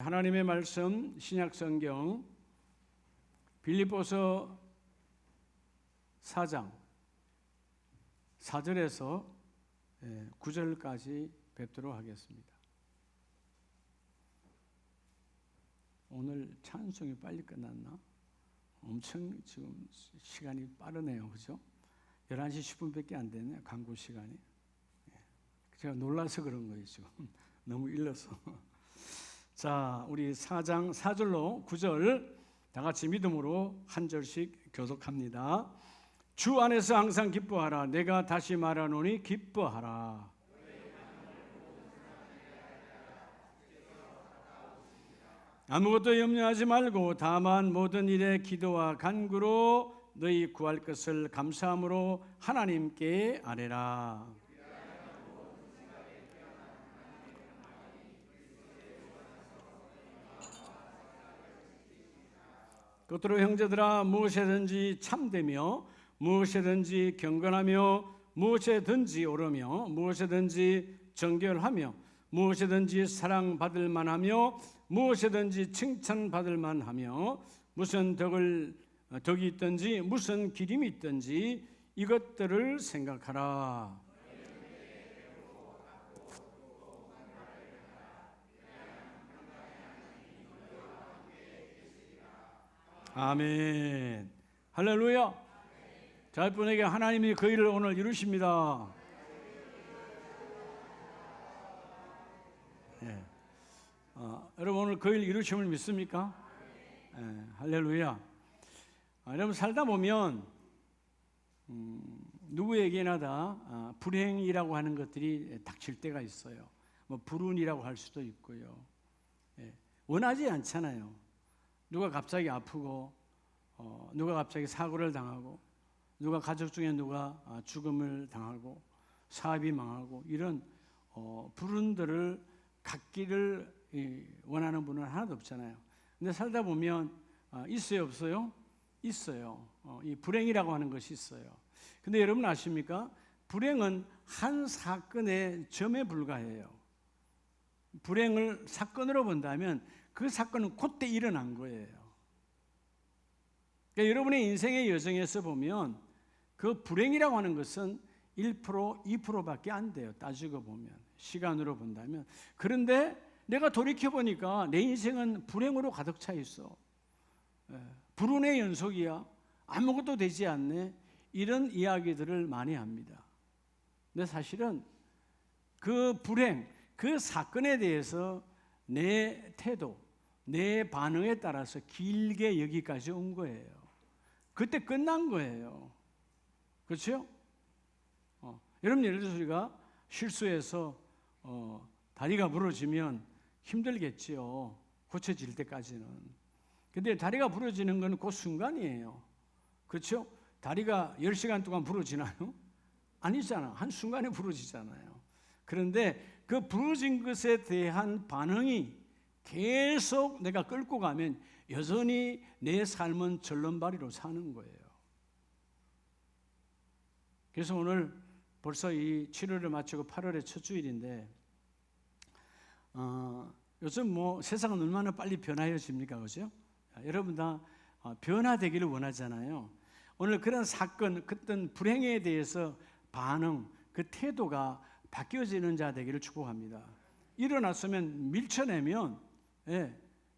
하나님의 말씀 신약성경 빌립보서 4장 4절에서 9절까지 뵙도록 하겠습니다. 오늘 찬송이 빨리 끝났나? 엄청 지금 시간이 빠르네요. 그죠? 11시 10분밖에 안 됐네요. 광고 시간이. 제가 놀라서 그런 거예요. 지금 너무 일러서. 자, 우리 4장 4절로 9절 다 같이 믿음으로 한 절씩 교독합니다. 주 안에서 항상 기뻐하라. 내가 다시 말하노니 기뻐하라. 아무것도 염려하지 말고 다만 모든 일에 기도와 간구로 너희 구할 것을 감사함으로 하나님께 아뢰라. 끝으로 형제들아, 무엇이든지 참되며 무엇이든지 경건하며 무엇이든지 옳으며 무엇이든지 정결하며 무엇이든지 사랑받을 만하며 무엇이든지 칭찬받을 만하며 무슨 덕이 있든지 무슨 기림이 있든지 이것들을 생각하라. 아멘. 할렐루야. 자, 분에게 하나님이 그 일을 오늘 이루십니다. 네. 여러분 오늘 그 일 이루심을 믿습니까? 네. 할렐루야. 여러분 살다 보면 누구에게나 다 불행이라고 하는 것들이 닥칠 때가 있어요. 뭐 불운이라고 할 수도 있고요. 네. 원하지 않잖아요. 누가 갑자기 아프고 누가 갑자기 사고를 당하고 누가 가족 중에 누가 죽음을 당하고 사업이 망하고 이런 불운들을 갖기를 원하는 분은 하나도 없잖아요. 근데 살다 보면 있어요 없어요? 있어요. 이 불행이라고 하는 것이 있어요. 근데 여러분 아십니까? 불행은 한 사건의 점에 불과해요. 불행을 사건으로 본다면 그 사건은 그때 일어난 거예요. 그러니까 여러분의 인생의 여정에서 보면 그 불행이라고 하는 것은 1%, 2%밖에 안 돼요. 따지고 보면 시간으로 본다면. 그런데 내가 돌이켜보니까 내 인생은 불행으로 가득 차 있어. 불운의 연속이야. 아무것도 되지 않네. 이런 이야기들을 많이 합니다. 근데 사실은 그 불행, 그 사건에 대해서 내 태도, 내 반응에 따라서 길게 여기까지 온 거예요. 그때 끝난 거예요. 그렇죠? 여러분 예를 들어서 우리가 실수해서 다리가 부러지면 힘들겠지요. 고쳐질 때까지는. 근데 다리가 부러지는 건 그 순간이에요. 그렇죠? 다리가 10시간 동안 부러지나요? 아니잖아. 한순간에 부러지잖아요. 그런데 그 부러진 것에 대한 반응이 계속 내가 끌고 가면 여전히 내 삶은 절름발이로 사는 거예요. 그래서 오늘 벌써 이 7월을 마치고 8월의 첫 주일인데 요즘 뭐 세상은 얼마나 빨리 변화해집니까? 그죠? 여러분 다 변화되기를 원하잖아요. 오늘 그런 사건, 그떤 불행에 대해서 반응, 그 태도가 바뀌어지는 자 되기를 축복합니다. 일어났으면 밀쳐내면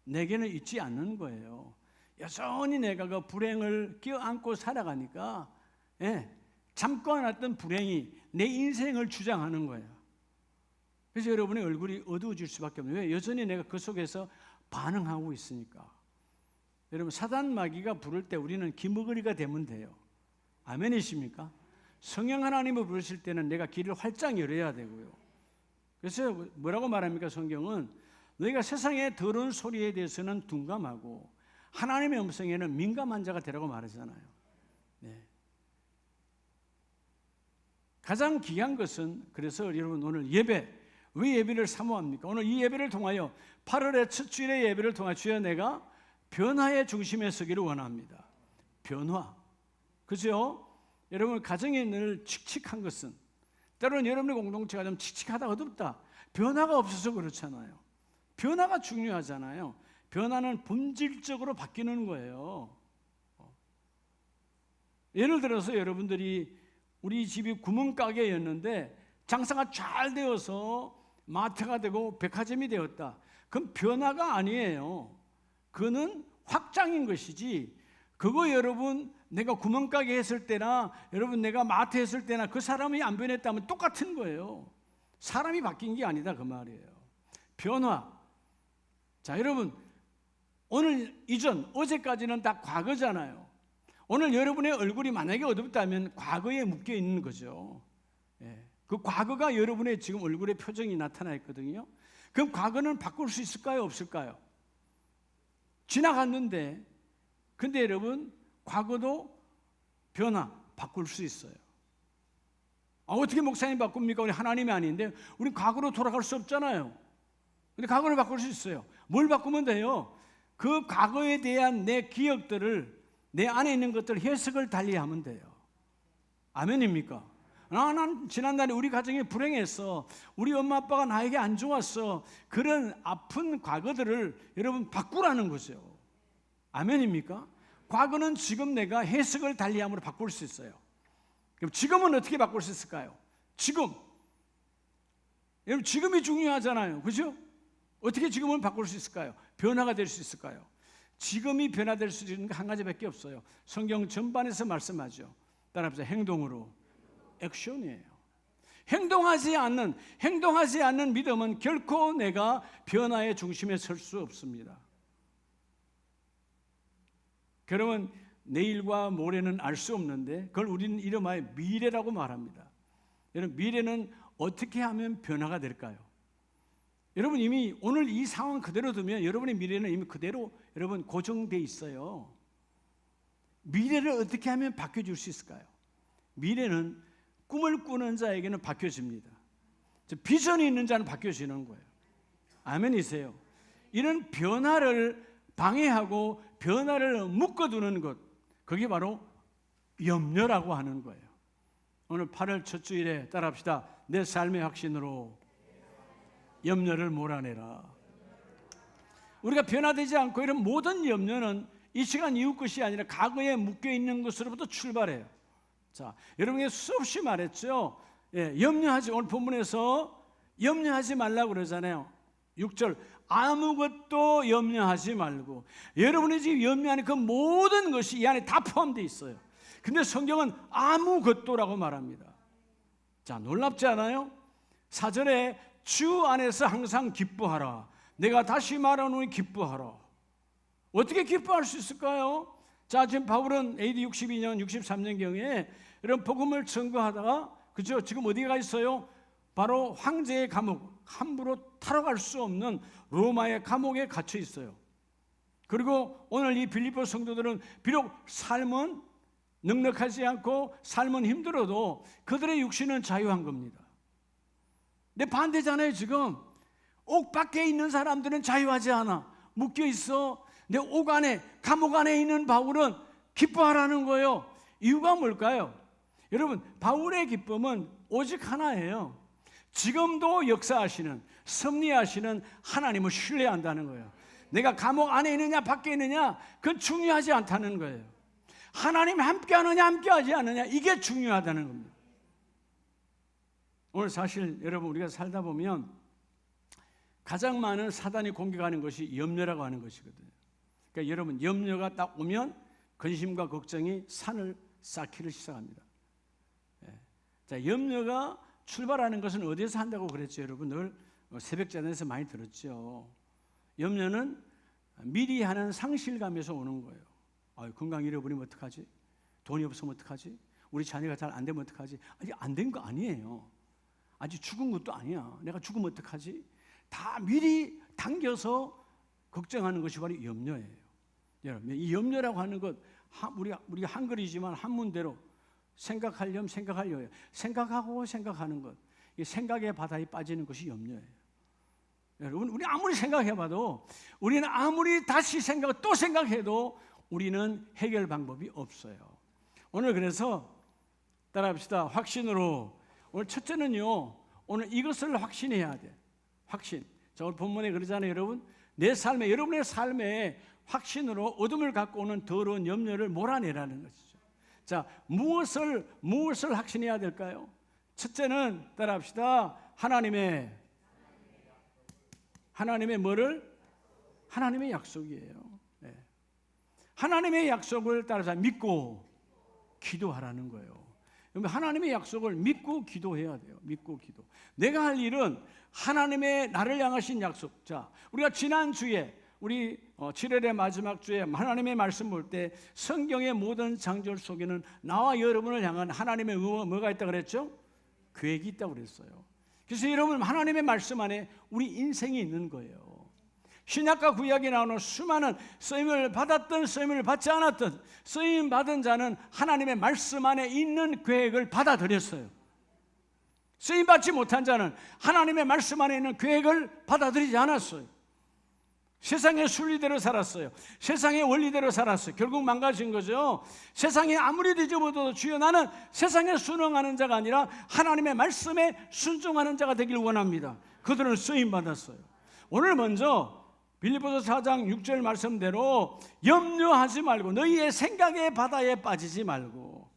내게는 있지 않는 거예요. 여전히 내가 그 불행을 껴안고 살아가니까 잠깐 왔던 불행이 내 인생을 주장하는 거예요. 그래서 여러분의 얼굴이 어두워질 수밖에 없는 거예요. 왜? 여전히 내가 그 속에서 반응하고 있으니까. 여러분 사단 마귀가 부를 때 우리는 기머거리가 되면 돼요. 아멘이십니까? 성령 하나님을 부르실 때는 내가 길을 활짝 열어야 되고요. 그래서 뭐라고 말합니까? 성경은 너희가 세상의 더러운 소리에 대해서는 둔감하고 하나님의 음성에는 민감한 자가 되라고 말하잖아요. 네. 가장 귀한 것은 그래서 여러분 오늘 예배, 왜 예배를 사모합니까? 오늘 이 예배를 통하여 8월의 첫 주일의 예배를 통하여 주여 내가 변화의 중심에 서기를 원합니다. 변화. 그죠? 여러분 가정에 늘 칙칙한 것은 때로는 여러분의 공동체가 좀 칙칙하다 어둡다. 변화가 없어서 그렇잖아요. 변화가 중요하잖아요. 변화는 본질적으로 바뀌는 거예요. 예를 들어서 여러분들이 우리 집이 구멍가게였는데 장사가 잘 되어서 마트가 되고 백화점이 되었다. 그건 변화가 아니에요. 그거는 확장인 것이지, 그거 여러분 내가 구멍가게 했을 때나 여러분 내가 마트 했을 때나 그 사람이 안 변했다면 똑같은 거예요. 사람이 바뀐 게 아니다 그 말이에요. 변화. 자, 여러분 오늘 이전 어제까지는 다 과거잖아요. 오늘 여러분의 얼굴이 만약에 어둡다면 과거에 묶여 있는 거죠. 그 과거가 여러분의 지금 얼굴의 표정이 나타나 있거든요. 그럼 과거는 바꿀 수 있을까요? 없을까요? 지나갔는데, 근데 여러분 과거도 변화 바꿀 수 있어요. 어떻게 목사님 바꿉니까? 우리 하나님이 아닌데 우리 과거로 돌아갈 수 없잖아요. 근데 과거를 바꿀 수 있어요. 뭘 바꾸면 돼요? 그 과거에 대한 내 기억들을, 내 안에 있는 것들 해석을 달리하면 돼요. 아멘입니까? 난 지난날에 우리 가정이 불행했어, 우리 엄마 아빠가 나에게 안 좋았어, 그런 아픈 과거들을 여러분 바꾸라는 거죠. 아멘입니까? 과거는 지금 내가 해석을 달리함으로 바꿀 수 있어요. 그럼 지금은 어떻게 바꿀 수 있을까요? 지금. 여러분 지금이 중요하잖아요. 그죠? 어떻게 지금을 바꿀 수 있을까요? 변화가 될 수 있을까요? 지금이 변화될 수 있는 게 한 가지밖에 없어요. 성경 전반에서 말씀하죠. 따라합시다. 행동으로. 액션이에요. 행동하지 않는 믿음은 결코 내가 변화의 중심에 설 수 없습니다. 여러분 내일과 모레는 알 수 없는데 그걸 우리는 이름하여 미래라고 말합니다. 여러분 미래는 어떻게 하면 변화가 될까요? 여러분 이미 오늘 이 상황 그대로 두면 여러분의 미래는 이미 그대로 여러분 고정돼 있어요. 미래를 어떻게 하면 바뀌어줄 수 있을까요? 미래는 꿈을 꾸는 자에게는 바뀌어집니다. 비전이 있는 자는 바뀌어지는 거예요. 아멘이세요? 이런 변화를 방해하고 변화를 묶어두는 것, 그게 바로 염려라고 하는 거예요. 오늘 8월 첫 주일에 따라합시다. 내 삶의 확신으로 염려를 몰아내라. 우리가 변화되지 않고 이런 모든 염려는 이 시간 이후 것이 아니라 과거에 묶여있는 것으로부터 출발해요. 자, 여러분에게 수없이 말했죠. 염려하지, 오늘 본문에서 염려하지 말라고 그러잖아요. 6절 아무것도 염려하지 말고. 여러분이 지금 염려하는 그 모든 것이 이 안에 다 포함되어 있어요. 근데 성경은 아무것도라고 말합니다. 자, 놀랍지 않아요? 4절에 주 안에서 항상 기뻐하라. 내가 다시 말하노니 기뻐하라. 어떻게 기뻐할 수 있을까요? 자, 지금 바울은 AD 62년, 63년경에 이런 복음을 증거하다가, 그죠? 지금 어디에 가 있어요? 바로 황제의 감옥, 함부로 타러 갈 수 없는 로마의 감옥에 갇혀 있어요. 그리고 오늘 이 빌립보 성도들은 비록 삶은 넉넉하지 않고 삶은 힘들어도 그들의 육신은 자유한 겁니다. 근데 반대잖아요. 지금 옥 밖에 있는 사람들은 자유하지 않아, 묶여 있어. 내 옥 안에, 감옥 안에 있는 바울은 기뻐하라는 거예요. 이유가 뭘까요? 여러분, 바울의 기쁨은 오직 하나예요. 지금도 역사하시는, 섭리하시는 하나님을 신뢰한다는 거예요. 내가 감옥 안에 있느냐 밖에 있느냐 그건 중요하지 않다는 거예요. 하나님 함께 하느냐 함께 하지 않느냐, 이게 중요하다는 겁니다. 오늘 사실 여러분 우리가 살다 보면 가장 많은 사단이 공격하는 것이 염려라고 하는 것이거든요. 그러니까 여러분 염려가 딱 오면 근심과 걱정이 산을 쌓기를 시작합니다. 자, 염려가 출발하는 것은 어디에서 한다고 그랬죠? 여러분 늘 새벽자단에서 많이 들었죠. 염려는 미리 하는 상실감에서 오는 거예요. 건강 잃어버리면 어떡하지? 돈이 없으면 어떡하지? 우리 자녀가 잘 안 되면 어떡하지? 아직 안 된 거 아니에요. 아직 죽은 것도 아니야. 내가 죽으면 어떡하지? 다 미리 당겨서 걱정하는 것이 바로 염려예요. 여러분, 이 염려라고 하는 것, 우리가 한글이지만 한문대로 생각하려면 생각하려요. 생각하고 생각하는 것, 이 생각의 바다에 빠지는 것이 염려예요. 여러분, 우리 아무리 생각해봐도, 우리는 아무리 다시 또 생각해도 우리는 해결 방법이 없어요. 오늘 그래서 따라합시다. 확신으로. 오늘 첫째는요, 오늘 이것을 확신해야 돼. 확신. 자, 오늘 본문에 그러잖아요, 여러분. 내 삶에, 여러분의 삶에 확신으로 어둠을 갖고 오는 더러운 염려를 몰아내라는 것이죠. 자, 무엇을 확신해야 될까요? 첫째는 따라합시다. 하나님의 뭐를? 하나님의 약속이에요. 네. 하나님의 약속을 따라서 믿고 기도하라는 거예요. 하나님의 약속을 믿고 기도해야 돼요. 믿고 기도. 내가 할 일은 하나님의 나를 향하신 약속. 자, 우리가 지난주에 우리 7월의 마지막 주에 하나님의 말씀 볼 때 성경의 모든 장절 속에는 나와 여러분을 향한 하나님의 뭐가 있다고 그랬죠? 계획이 있다고 그랬어요. 그래서 여러분, 하나님의 말씀 안에 우리 인생이 있는 거예요. 신약과 구약에 나오는 수많은 쓰임을 받았든 쓰임을 받지 않았든 쓰임 받은 자는 하나님의 말씀 안에 있는 계획을 받아들였어요. 쓰임 받지 못한 자는 하나님의 말씀 안에 있는 계획을 받아들이지 않았어요. 세상의 순리대로 살았어요. 세상의 원리대로 살았어요. 결국 망가진 거죠. 세상에 아무리 뒤집어도 주여 나는 세상에 순응하는 자가 아니라 하나님의 말씀에 순종하는 자가 되길 원합니다. 그들은 쓰임 받았어요. 오늘 먼저 빌립보서 4장 6절 말씀대로 염려하지 말고 너희의 생각의 바다에 빠지지 말고.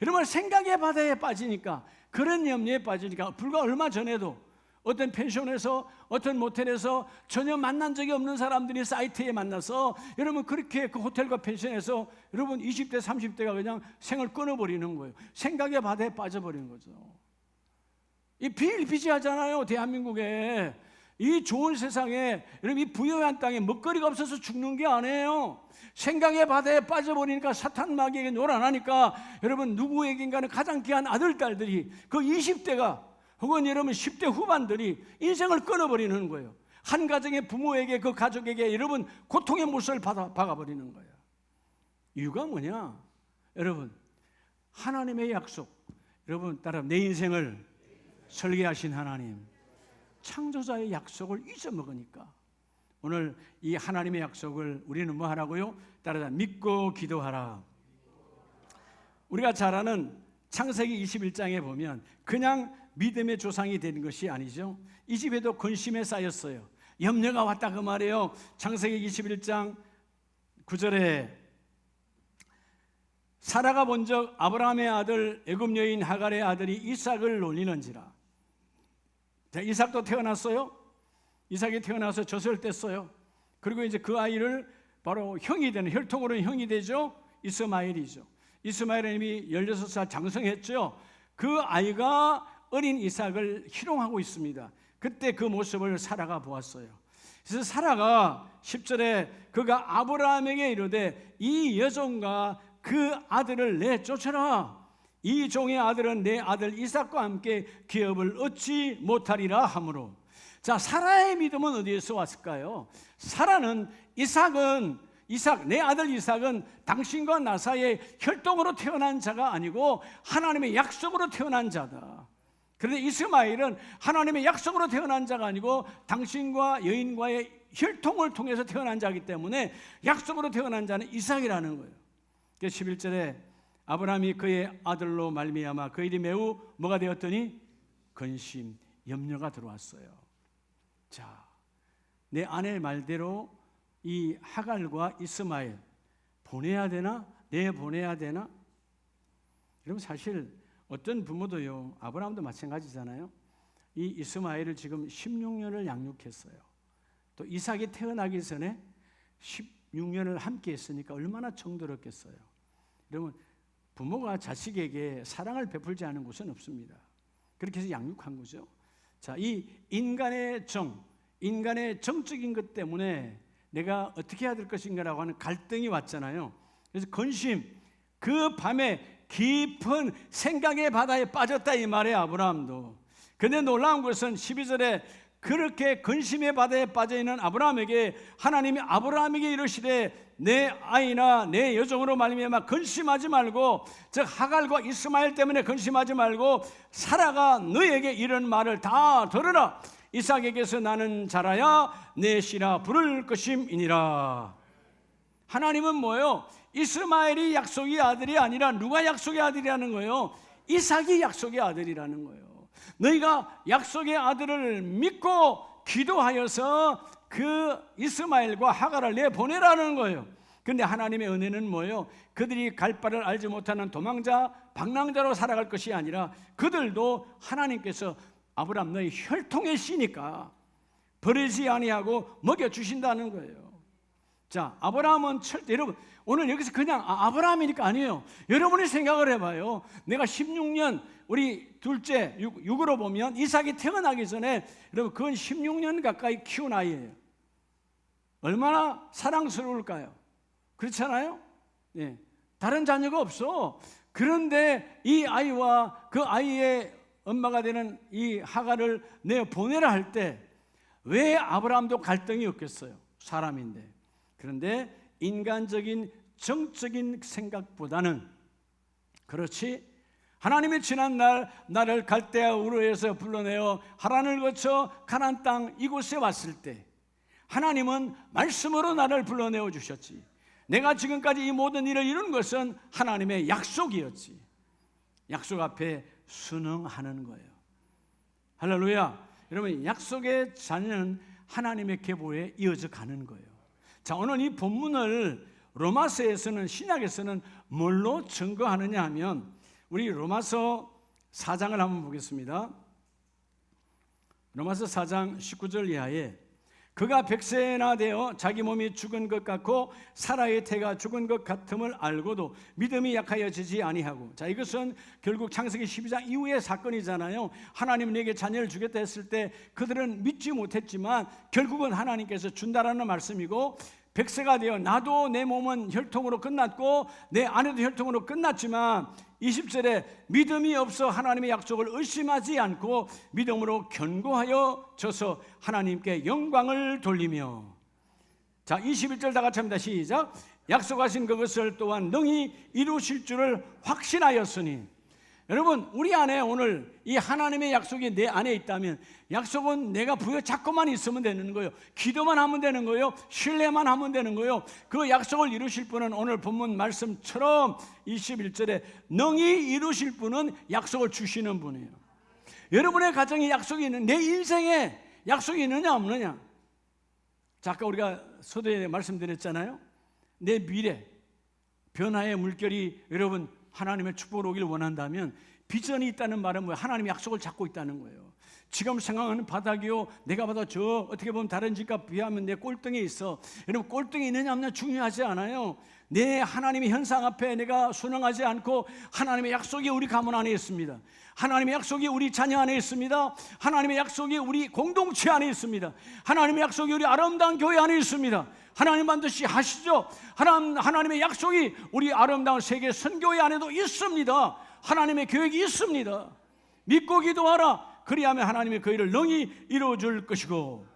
여러분, 생각의 바다에 빠지니까, 그런 염려에 빠지니까, 불과 얼마 전에도 어떤 펜션에서 어떤 모텔에서 전혀 만난 적이 없는 사람들이 사이트에 만나서 여러분 그렇게 그 호텔과 펜션에서 여러분 20대 30대가 그냥 생을 끊어버리는 거예요. 생각의 바다에 빠져버리는 거죠. 이 비일비재하잖아요. 대한민국에 이 좋은 세상에 여러분 이 부유한 땅에 먹거리가 없어서 죽는 게 아니에요. 생각의 바다에 빠져버리니까 사탄 마귀에게 놀아나니까 여러분 누구에겐가는 가장 귀한 아들 딸들이 그 20대가 혹은 여러분 10대 후반들이 인생을 끊어버리는 거예요. 한 가정의 부모에게 그 가족에게 여러분 고통의 못을 박아버리는 거예요. 이유가 뭐냐? 여러분 하나님의 약속, 여러분 따라 내 인생을 설계하신 하나님, 창조자의 약속을 잊어먹으니까 오늘 이 하나님의 약속을 우리는 뭐 하라고요? 따라서 믿고 기도하라. 우리가 잘 아는 창세기 21장에 보면 그냥 믿음의 조상이 되는 것이 아니죠. 이 집에도 근심에 쌓였어요. 염려가 왔다 그 말이에요. 창세기 21장 9절에 사라가 본적 아브라함의 아들 애굽 여인 하갈의 아들이 이삭을 놀리는지라. 자, 이삭도 태어났어요. 이삭이 태어나서 젖을 뗐어요. 그리고 이제 그 아이를 바로 형이 되는, 혈통으로는 형이 되죠. 이스마엘이죠. 이스마엘은 이미 16살 장성했죠. 그 아이가 어린 이삭을 희롱하고 있습니다. 그때 그 모습을 사라가 보았어요. 그래서 사라가 10절에 그가 아브라함에게 이르되 이 여종과 그 아들을 내쫓아라. 이 종의 아들은 내 아들 이삭과 함께 기업을 얻지 못하리라 하므로. 자, 사라의 믿음은 어디에서 왔을까요? 사라는 이삭 내 아들 이삭은 당신과 나 사이에 혈통으로 태어난 자가 아니고 하나님의 약속으로 태어난 자다. 그런데 이스마엘은 하나님의 약속으로 태어난 자가 아니고 당신과 여인과의 혈통을 통해서 태어난 자이기 때문에 약속으로 태어난 자는 이삭이라는 거예요. 11절에 아브라함이 그의 아들로 말미암아 그 일이 매우 뭐가 되었더니 근심, 염려가 들어왔어요. 자, 내 아내의 말대로 이 하갈과 이스마엘 보내야 되나? 내보내야 되나? 여러분 사실 어떤 부모도요, 아브라함도 마찬가지잖아요. 이 이스마엘을 지금 16년을 양육했어요. 또 이삭이 태어나기 전에 16년을 함께 했으니까 얼마나 정들었겠어요. 여러분 부모가 자식에게 사랑을 베풀지 않은 곳은 없습니다. 그렇게 해서 양육한 거죠. 자, 이 인간의 정적인 것 때문에 내가 어떻게 해야 될 것인가라고 하는 갈등이 왔잖아요. 그래서 근심, 그 밤에 깊은 생각의 바다에 빠졌다 이 말이에요, 아브라함도. 그런데 놀라운 것은 12절에 그렇게 근심의 바다에 빠져있는 아브라함에게 하나님이 아브라함에게 이르시되 내 아이나 내 여종으로 말미암아 근심하지 말고, 즉 하갈과 이스마엘 때문에 근심하지 말고 사라가 너에게 이런 말을 다 들으라. 이삭에게서 나는 자라야 내 씨라 부를 것임이니라. 하나님은 뭐예요? 이스마엘이 약속의 아들이 아니라 누가 약속의 아들이라는 거예요? 이삭이 약속의 아들이라는 거예요. 너희가 약속의 아들을 믿고 기도하여서 그 이스마엘과 하갈을 내보내라는 거예요. 그런데 하나님의 은혜는 뭐예요? 그들이 갈 바를 알지 못하는 도망자, 방랑자로 살아갈 것이 아니라 그들도 하나님께서 아브라함 너희 혈통의 씨니까 버리지 아니하고 먹여주신다는 거예요. 자, 아브라함은 여러분 오늘 여기서 그냥 아브라함이니까 아니에요. 여러분이 생각을 해봐요. 내가 16년 우리 둘째 6으로 보면 이삭이 태어나기 전에 여러분 그건 16년 가까이 키운 아이예요. 얼마나 사랑스러울까요? 그렇잖아요? 예. 다른 자녀가 없어. 그런데 이 아이와 그 아이의 엄마가 되는 이 하갈을 내보내라 할 때 왜 아브라함도 갈등이 없겠어요? 사람인데. 그런데 인간적인 정적인 생각보다는 그렇지 하나님이 지난날 나를 갈대아 우르에서 불러내어 하란을 거쳐 가나안 땅 이곳에 왔을 때 하나님은 말씀으로 나를 불러내어 주셨지. 내가 지금까지 이 모든 일을 이룬 것은 하나님의 약속이었지. 약속 앞에 순응하는 거예요. 할렐루야. 여러분 약속의 자녀는 하나님의 계보에 이어져 가는 거예요. 자, 오늘 이 본문을 로마서에서는 신약에서는 뭘로 증거하느냐 하면 우리 로마서 4장을 한번 보겠습니다. 로마서 4장 19절 이하에 그가 100세나 되어 자기 몸이 죽은 것 같고 사라의 태가 죽은 것 같음을 알고도 믿음이 약하여지지 아니하고. 자, 이것은 결국 창세기 12장 이후의 사건이잖아요. 하나님 내게 자녀를 주겠다 했을 때 그들은 믿지 못했지만 결국은 하나님께서 준다라는 말씀이고 100세가 되어 나도 내 몸은 혈통으로 끝났고 내 아내도 혈통으로 끝났지만 20절에 믿음이 없어 하나님의 약속을 의심하지 않고 믿음으로 견고하여 져서 하나님께 영광을 돌리며. 자, 21절 다 같이 합니다. 시작. 약속하신 그것을 또한 능히 이루실 줄을 확신하였으니. 여러분 우리 안에 오늘 이 하나님의 약속이 내 안에 있다면 약속은 내가 부여잡고만 있으면 되는 거예요. 기도만 하면 되는 거예요. 신뢰만 하면 되는 거예요. 그 약속을 이루실 분은 오늘 본문 말씀처럼 21절에 능히 이루실 분은 약속을 주시는 분이에요. 여러분의 가정에 약속이 있는, 내 인생에 약속이 있느냐 없느냐. 자, 아까 우리가 서두에 말씀드렸잖아요. 내 미래 변화의 물결이 여러분 하나님의 축복을 오길 원한다면 비전이 있다는 말은 뭐예요? 하나님의 약속을 잡고 있다는 거예요. 지금 생각하는 바닥이요, 내가 봐도 저 어떻게 보면 다른 집과 비하면 내 꼴등에 있어. 여러분 꼴등에 있느냐 없느냐 중요하지 않아요. 내 하나님의 현상 앞에 내가 순응하지 않고 하나님의 약속이 우리 가문 안에 있습니다. 하나님의 약속이 우리 자녀 안에 있습니다. 하나님의 약속이 우리 공동체 안에 있습니다. 하나님의 약속이 우리 아름다운 교회 안에 있습니다. 하나님 반드시 하시죠. 하나님의 약속이 우리 아름다운 세계 선교회 안에도 있습니다. 하나님의 계획이 있습니다. 믿고 기도하라. 그리하면 하나님의 그 일을 능히 이루어줄 것이고.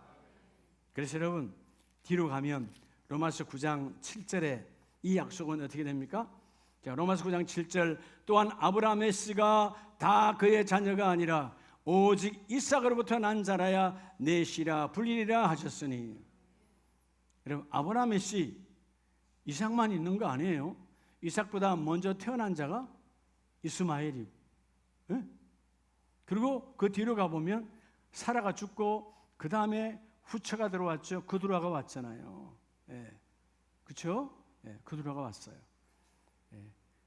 그래서 여러분 뒤로 가면 로마서 9장 7절에 이 약속은 어떻게 됩니까? 자, 로마서 9장 7절 또한 아브라함의 씨가 다 그의 자녀가 아니라 오직 이삭으로부터 난 자라야 내 씨라 불리리라 하셨으니. 여러분 아브라함의 씨 이삭만 있는 거 아니에요. 이삭보다 먼저 태어난 자가 이스마엘이고, 예? 그리고 그 뒤로 가보면 사라가 죽고 그 다음에 후처가 들어왔죠. 그두라가 왔잖아요. 예. 그렇죠? 예. 그두라가 왔어요. 예.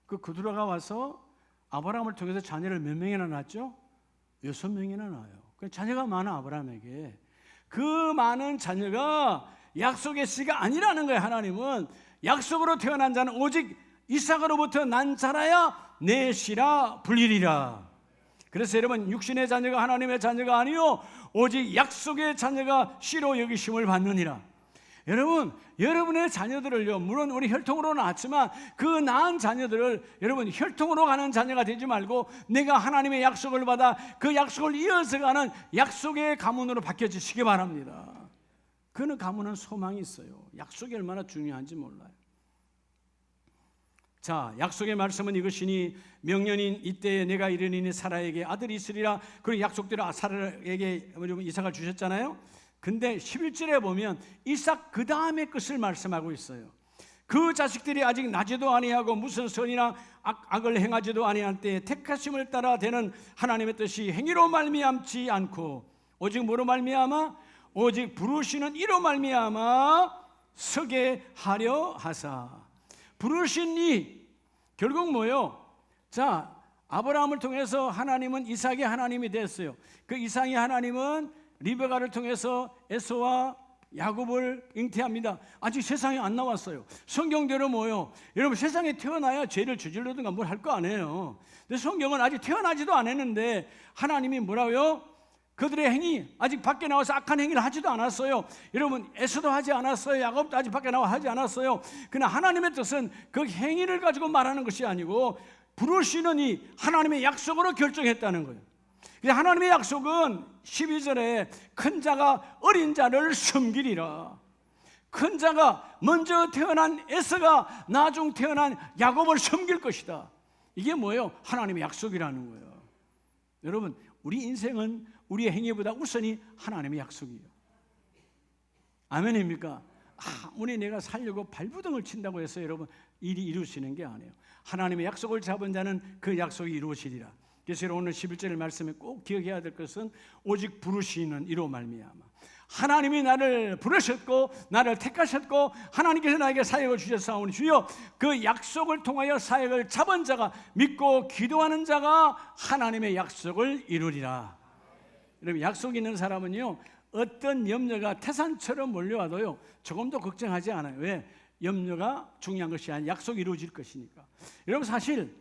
그 그두라가 와서 아브라함을 통해서 자녀를 몇 명이나 낳았죠? 6명이나 낳아요. 그 자녀가 많아 아브라함에게. 그 많은 자녀가 약속의 씨가 아니라는 거예요. 하나님은 약속으로 태어난 자는 오직 이삭으로부터 난 자라야 내 씨라 불리리라. 그래서 여러분 육신의 자녀가 하나님의 자녀가 아니요 오직 약속의 자녀가 씨로 여기심을 받느니라. 여러분 여러분의 자녀들을요 물론 우리 혈통으로 낳았지만 그 낳은 자녀들을 여러분 혈통으로 가는 자녀가 되지 말고 내가 하나님의 약속을 받아 그 약속을 이어서 가는 약속의 가문으로 바뀌어지시기 바랍니다. 그는 가문은 소망이 있어요. 약속이 얼마나 중요한지 몰라요. 자, 약속의 말씀은 이것이니 명년인 이때에 내가 이르니 사라에게 아들이 있으리라. 그리고 약속대로 사라에게 이삭을 주셨잖아요. 근데 11절에 보면 이삭 그 다음의 것을 말씀하고 있어요. 그 자식들이 아직 나지도 아니하고 무슨 선이나 악을 행하지도 아니할 때에 택하심을 따라 되는 하나님의 뜻이 행위로 말미암지 않고 오직 뭐로 말미암아? 오직 부르시는 이로 말미암아 서게 하려 하사. 부르신 이 결국 뭐요? 자, 아브라함을 통해서 하나님은 이삭의 하나님이 됐어요. 그 이삭의 하나님은 리베가를 통해서 에서와 야곱을 잉태합니다. 아직 세상에 안 나왔어요. 성경대로 뭐요? 여러분, 세상에 태어나야 죄를 저질러든가 뭘 할 거 아니에요. 근데 성경은 아직 태어나지도 않았는데 하나님이 뭐라고요? 그들의 행위, 아직 밖에 나와서 악한 행위를 하지도 않았어요. 여러분, 에서도 하지 않았어요. 야곱도 아직 밖에 나와 하지 않았어요. 그러나 하나님의 뜻은 그 행위를 가지고 말하는 것이 아니고 부르시는 이 하나님의 약속으로 결정했다는 거예요. 하나님의 약속은 12절에 큰 자가 어린 자를 섬기리라. 큰 자가 먼저 태어난 에서가 나중 태어난 야곱을 섬길 것이다. 이게 뭐예요? 하나님의 약속이라는 거예요. 여러분, 우리 인생은 우리의 행위보다 우선이 하나님의 약속이에요. 아멘입니까? 아무리 내가 살려고 발부둥을 친다고 해서 여러분 일이 이루어지는 게 아니에요. 하나님의 약속을 잡은 자는 그 약속이 이루어지리라. 그래서 오늘 11절 말씀에 꼭 기억해야 될 것은 오직 부르시는 이로 말미암아. 하나님이 나를 부르셨고 나를 택하셨고 하나님께서 나에게 사역을 주셨사오니 주여 그 약속을 통하여 사역을 잡은 자가 믿고 기도하는 자가 하나님의 약속을 이루리라. 여러분, 약속 있는 사람은요 어떤 염려가 태산처럼 몰려와도요 조금도 걱정하지 않아요. 왜? 염려가 중요한 것이 아니라 약속이 이루어질 것이니까. 여러분, 사실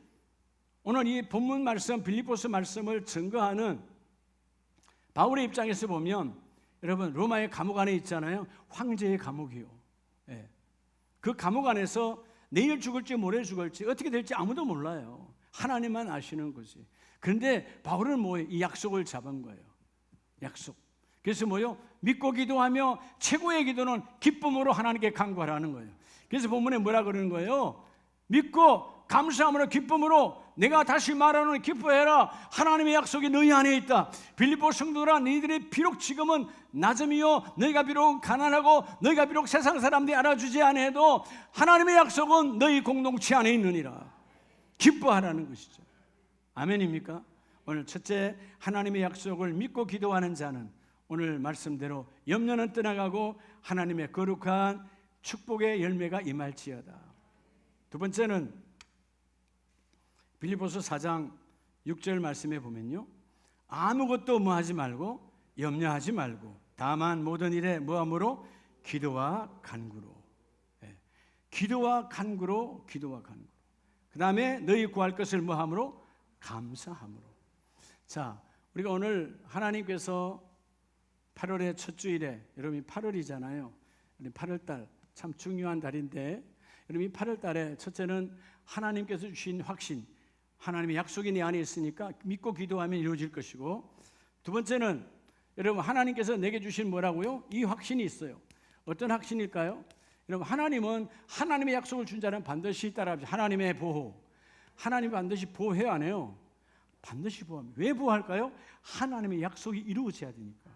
오늘 이 본문 말씀 빌립보서 말씀을 증거하는 바울의 입장에서 보면 여러분 로마의 감옥 안에 있잖아요. 황제의 감옥이요. 예. 그 감옥 안에서 내일 죽을지 모레 죽을지 어떻게 될지 아무도 몰라요. 하나님만 아시는 거지. 그런데 바울은 뭐예요? 이 약속을 잡은 거예요. 약속. 그래서 뭐요? 믿고 기도하며 최고의 기도는 기쁨으로 하나님께 간구하라는 거예요. 그래서 본문에 뭐라 그러는 거예요? 믿고 감사함으로 기쁨으로 내가 다시 말하는 기뻐해라. 하나님의 약속이 너희 안에 있다. 빌립보 성도들아, 너희들이 비록 지금은 낮음이요 너희가 비록 가난하고 너희가 비록 세상 사람들이 알아주지 않아도 하나님의 약속은 너희 공동체 안에 있느니라. 기뻐하라는 것이죠. 아멘입니까? 오늘 첫째, 하나님의 약속을 믿고 기도하는 자는 오늘 말씀대로 염려는 떠나가고 하나님의 거룩한 축복의 열매가 임할지어다. 두 번째는 빌립보서 4장 6절 말씀에 보면요, 아무것도 뭐하지 말고 염려하지 말고 다만 모든 일에 뭐함으로 기도와 간구로. 기도와 간구로. 그 다음에 너희 구할 것을 뭐함으로 감사함으로. 자, 우리가 오늘 하나님께서 8월의 첫 주일에, 여러분이 8월이잖아요. 8월달 참 중요한 달인데, 여러분 이 8월달에 첫째는 하나님께서 주신 확신, 하나님의 약속이 내 안에 있으니까 믿고 기도하면 이루어질 것이고, 두 번째는 여러분 하나님께서 내게 주신 뭐라고요? 이 확신이 있어요. 어떤 확신일까요? 여러분, 하나님은 하나님의 약속을 준 자는 반드시 따라합니다. 하나님의 보호. 하나님이 반드시 보호해요, 안 해요? 반드시 보호합니다. 왜 보호할까요? 하나님의 약속이 이루어져야 되니까.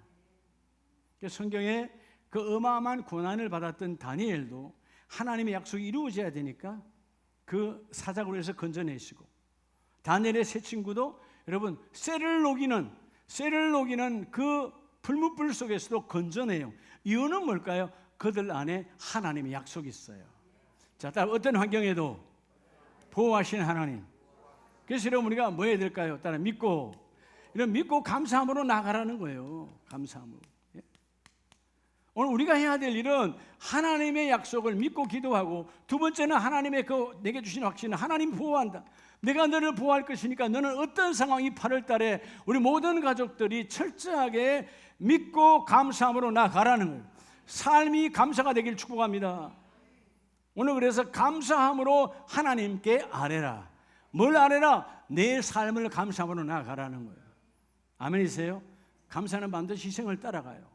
성경에 그 어마어마한 고난을 받았던 다니엘도 하나님의 약속이 이루어져야 되니까 그 사자굴에서 해서 건져내시고, 다니엘의 세 친구도 여러분 쇠를 녹이는 그 불문불 속에서도 건져내요. 이유는 뭘까요? 그들 안에 하나님의 약속이 있어요. 자, 따라 어떤 환경에도 보호하시는 하나님. 그래서 여러분 우리가 뭐 해야 될까요? 따라 믿고 감사함으로 나가라는 거예요. 감사함으로. 오늘 우리가 해야 될 일은 하나님의 약속을 믿고 기도하고, 두 번째는 하나님의 그 내게 주신 확신은 하나님 보호한다. 내가 너를 보호할 것이니까 너는 어떤 상황이 8월 달에 우리 모든 가족들이 철저하게 믿고 감사함으로 나가라는 거예요. 삶이 감사가 되길 축복합니다. 오늘 그래서 감사함으로 하나님께 아뢰라. 뭘 아뢰라? 내 삶을 감사함으로 나가라는 거예요. 아멘이세요? 감사는 반드시 희생을 따라가요.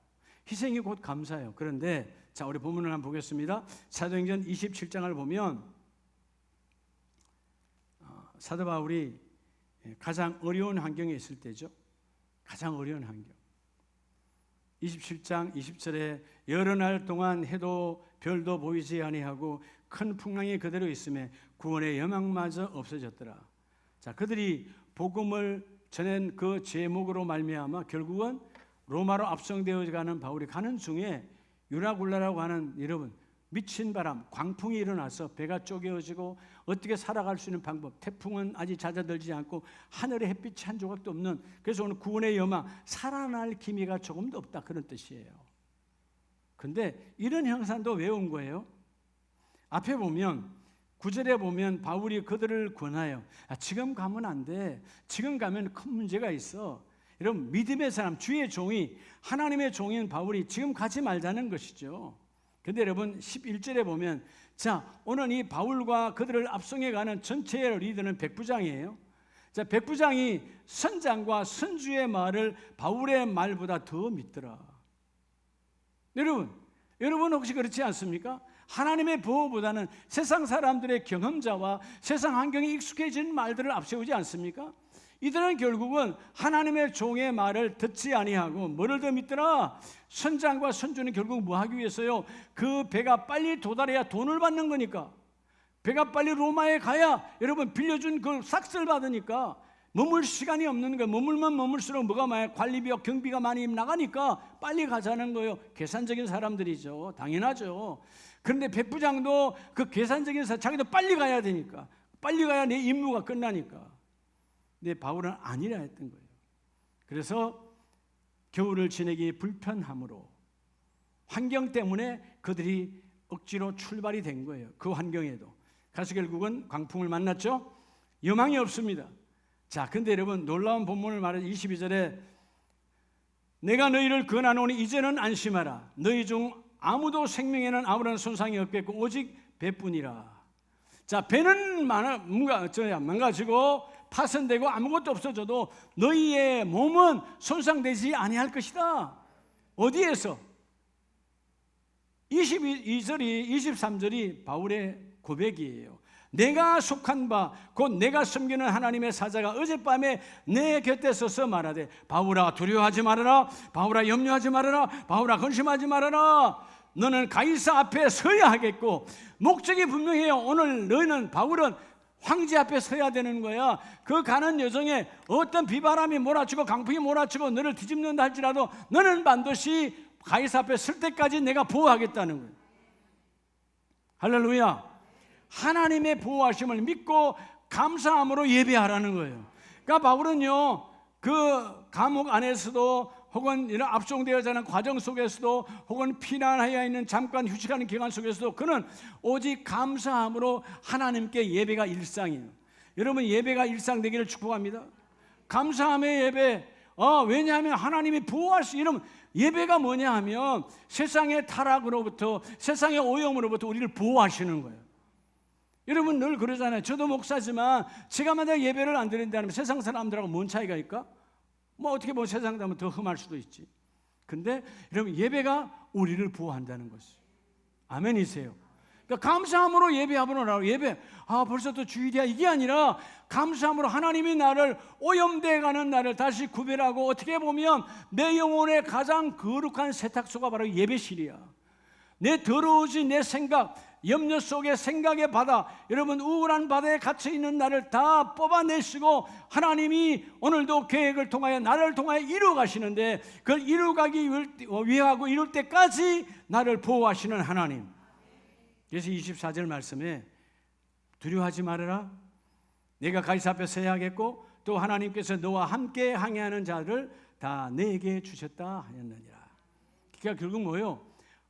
희생이 곧 감사예요. 그런데 자, 우리 본문을 한번 보겠습니다. 사도행전 27장을 보면 사도 바울이 가장 어려운 환경에 있을 때죠. 가장 어려운 환경. 27장 20절에 여러 날 동안 해도 별도 보이지 아니하고 큰 풍랑이 그대로 있음에 구원의 여망마저 없어졌더라. 자, 그들이 복음을 전한 그 제목으로 말미암아 결국은 로마로 압송되어 가는 바울이 가는 중에 유라굴라라고 하는 여러분 미친 바람, 광풍이 일어나서 배가 쪼개어지고 어떻게 살아갈 수 있는 방법, 태풍은 아직 잦아들지 않고 하늘에 햇빛이 한 조각도 없는, 그래서 오늘 구원의 여망, 살아날 기미가 조금도 없다, 그런 뜻이에요. 근데 이런 형상도 왜 온 거예요? 앞에 보면 9절에 보면 바울이 그들을 권하여 지금 가면 안 돼, 지금 가면 큰 문제가 있어. 여러분, 믿음의 사람, 주의 종이, 하나님의 종인 바울이 지금 가지 말자는 것이죠. 근데 여러분 11절에 보면, 자, 오늘 이 바울과 그들을 앞송해 가는 전체의 리더는 백부장이에요. 자, 백부장이 선장과 선주의 말을 바울의 말보다 더 믿더라. 여러분 혹시 그렇지 않습니까? 하나님의 보호보다는 세상 사람들의 경험자와 세상 환경에 익숙해진 말들을 앞세우지 않습니까? 이들은 결국은 하나님의 종의 말을 듣지 아니하고 뭐를 더 믿더라? 선장과 선주는 결국 뭐 하기 위해서요? 그 배가 빨리 도달해야 돈을 받는 거니까, 배가 빨리 로마에 가야 여러분 빌려준 그 삭스를 받으니까 머물 시간이 없는 거예요. 머물면 머물수록 뭐가 많아요? 관리비와 경비가 많이 나가니까 빨리 가자는 거예요. 계산적인 사람들이죠. 당연하죠. 그런데 백부장도 그 계산적인 사람, 자기도 빨리 가야 되니까, 빨리 가야 내 임무가 끝나니까. 근데 바울은 아니라 했던 거예요. 그래서 겨울을 지내기 불편함으로, 환경 때문에 그들이 억지로 출발이 된 거예요. 그 환경에도 가서 결국은 광풍을 만났죠. 여망이 없습니다. 자, 근데 여러분 놀라운 본문을 말해 22절에 내가 너희를 권하노니 이제는 안심하라. 너희 중 아무도 생명에는 아무런 손상이 없겠고 오직 배뿐이라. 자, 배는 망가지고 파손되고 아무것도 없어져도 너희의 몸은 손상되지 아니할 것이다. 어디에서? 22절이 23절이 바울의 고백이에요. 내가 속한 바 곧 내가 섬기는 하나님의 사자가 어젯밤에 내 곁에 서서 말하되 바울아 두려워하지 말아라, 바울아 염려하지 말아라, 바울아 근심하지 말아라. 너는 가이사 앞에 서야 하겠고, 목적이 분명해요. 오늘 너희는, 바울은 황제 앞에 서야 되는 거야. 그 가는 여정에 어떤 비바람이 몰아치고 강풍이 몰아치고 너를 뒤집는다 할지라도 너는 반드시 가이사 앞에 설 때까지 내가 보호하겠다는 거예요. 할렐루야. 하나님의 보호하심을 믿고 감사함으로 예배하라는 거예요. 그러니까 바울은요, 그 감옥 안에서도 혹은 이런 압송되어져 가는 과정 속에서도 혹은 피난하여 있는 잠깐 휴식하는 기간 속에서도 그는 오직 감사함으로 하나님께 예배가 일상이에요. 여러분, 예배가 일상 되기를 축복합니다. 감사함의 예배. 왜냐하면 하나님이 보호할 수, 이런 예배가 뭐냐 하면 세상의 타락으로부터, 세상의 오염으로부터 우리를 보호하시는 거예요. 여러분 늘 그러잖아요. 저도 목사지만 제가 만약 예배를 안 드린다면 세상 사람들하고 뭔 차이가 있을까? 뭐 어떻게 보면 세상 사람은 더 흠할 수도 있지. 근데 여러분 예배가 우리를 보호한다는 것이, 아멘이세요. 그러니까 감사함으로 예배하므로 나로 예배, 벌써 또 주일이야, 이게 아니라 감사함으로 하나님이 나를 오염되어 가는 나를 다시 구별하고, 어떻게 보면 내 영혼의 가장 거룩한 세탁소가 바로 예배실이야. 내 더러워진 내 생각, 염려 속의 생각의 바다, 여러분 우울한 바다에 갇혀있는 나를 다 뽑아내시고 하나님이 오늘도 계획을 통하여 나를 통하여 이루어 가시는데, 그걸 이루어가기 위하고 이룰 때까지 나를 보호하시는 하나님. 그래서 24절 말씀에 두려워하지 말아라, 내가 가이사 앞에 서야 하겠고 또 하나님께서 너와 함께 항해하는 자를 다 내게 주셨다 하였느니라. 그러니까 결국 뭐예요?